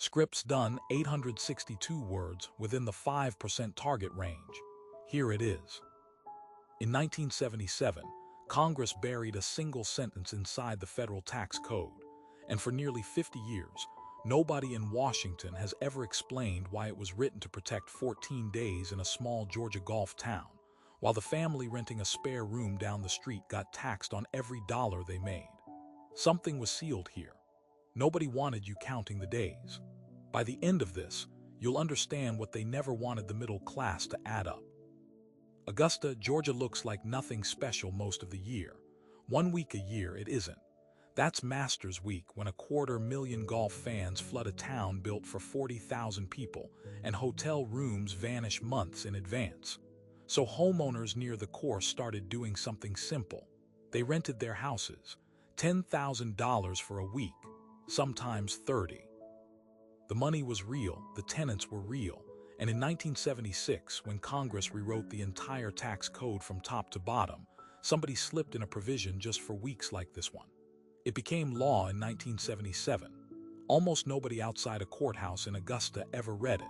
Scripts done 862 words within the 5% target range. Here it is. In 1977, Congress buried a single sentence inside the federal tax code, and for nearly 50 years, nobody in Washington has ever explained why it was written to protect 14 days in a small Georgia Gulf town, while the family renting a spare room down the street got taxed on every dollar they made. Something was sealed here. Nobody wanted you counting the days. By the end of this, you'll understand what they never wanted the middle class to add up. Augusta, Georgia looks like nothing special most of the year. 1 week a year it isn't. That's Masters Week, when 250,000 golf fans flood a town built for 40,000 people and hotel rooms vanish months in advance. So homeowners near the course started doing something simple. They rented their houses, $10,000 for a week, sometimes 30. The money was real, the tenants were real, and in 1976, when Congress rewrote the entire tax code from top to bottom, somebody slipped in a provision just for weeks like this one. It became law in 1977. Almost nobody outside a courthouse in Augusta ever read it.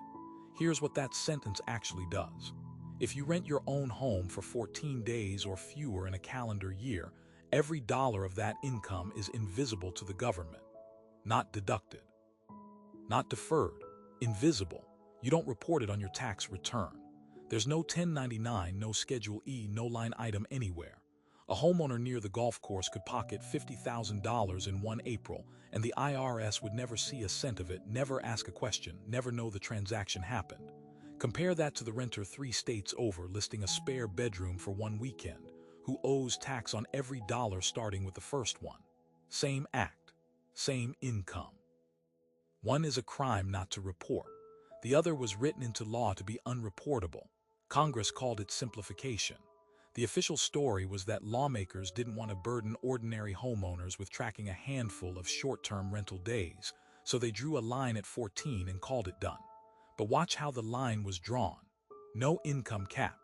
Here's what that sentence actually does. If you rent your own home for 14 days or fewer in a calendar year, every dollar of that income is invisible to the government. Not deducted. Not deferred. Invisible. You don't report it on your tax return. There's no 1099, no Schedule E, no line item anywhere. A homeowner near the golf course could pocket $50,000 in one April, and the IRS would never see a cent of it, never ask a question, never know the transaction happened. Compare that to the renter 3 states over listing a spare bedroom for one weekend, who owes tax on every dollar starting with the first one. Same act, same income. One is a crime not to report. The other was written into law to be unreportable. Congress called it simplification. The official story was that lawmakers didn't want to burden ordinary homeowners with tracking a handful of short-term rental days, so they drew a line at 14 and called it done. But watch how the line was drawn. No income cap.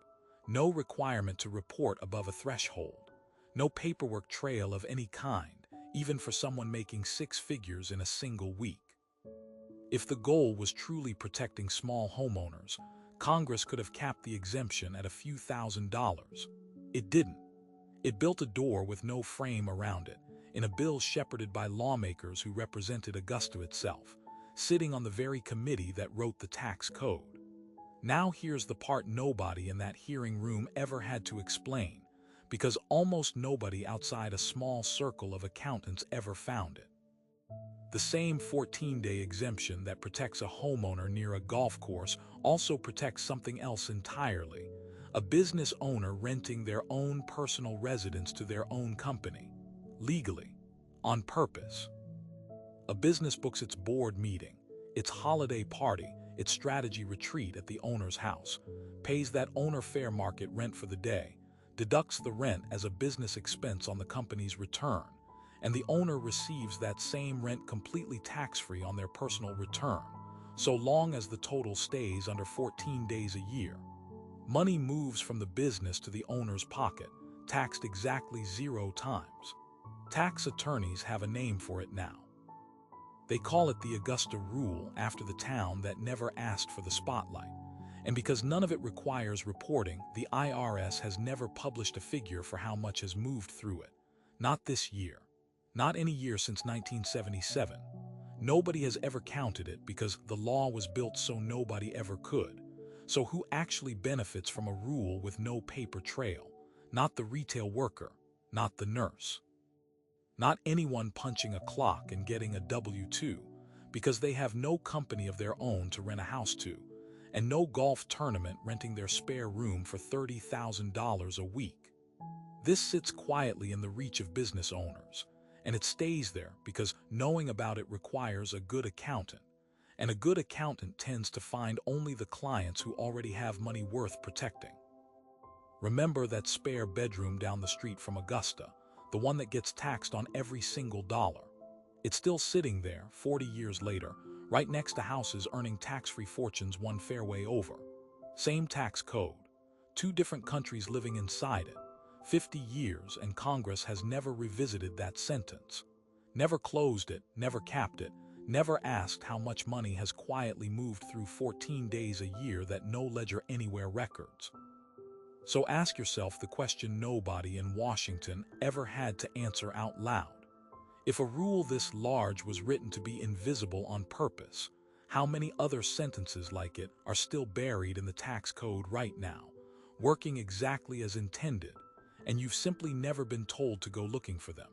No requirement to report above a threshold. No paperwork trail of any kind, even for someone making 6 figures in a single week. If the goal was truly protecting small homeowners, Congress could have capped the exemption at a few $1,000s. It didn't. It built a door with no frame around it, in a bill shepherded by lawmakers who represented Augusta itself, sitting on the very committee that wrote the tax code. Now here's the part nobody in that hearing room ever had to explain, because almost nobody outside a small circle of accountants ever found it. The same 14-day exemption that protects a homeowner near a golf course also protects something else entirely: a business owner renting their own personal residence to their own company, legally, on purpose. A business books its board meeting, its holiday party, its strategy retreat at the owner's house, pays that owner fair market rent for the day, deducts the rent as a business expense on the company's return, and the owner receives that same rent completely tax-free on their personal return, so long as the total stays under 14 days a year. Money moves from the business to the owner's pocket, taxed exactly 0 times. Tax attorneys have a name for it now. They call it the Augusta Rule, after the town that never asked for the spotlight. And because none of it requires reporting, the IRS has never published a figure for how much has moved through it. Not this year. Not any year since 1977. Nobody has ever counted it because the law was built so nobody ever could. So who actually benefits from a rule with no paper trail? Not the retail worker, not the nurse. Not anyone punching a clock and getting a W-2, because they have no company of their own to rent a house to, and no golf tournament renting their spare room for $30,000 a week. This sits quietly in the reach of business owners. And it stays there because knowing about it requires a good accountant. And a good accountant tends to find only the clients who already have money worth protecting. Remember that spare bedroom down the street from Augusta, the one that gets taxed on every single dollar. It's still sitting there 40 years later, right next to houses earning tax-free fortunes one fairway over. Same tax code, 2 different countries living inside it. 50 years, and Congress has never revisited that sentence. Never closed it, never capped it, never asked how much money has quietly moved through 14 days a year that no ledger anywhere records. So ask yourself the question nobody in Washington ever had to answer out loud. If a rule this large was written to be invisible on purpose, how many other sentences like it are still buried in the tax code right now, working exactly as intended, and you've simply never been told to go looking for them?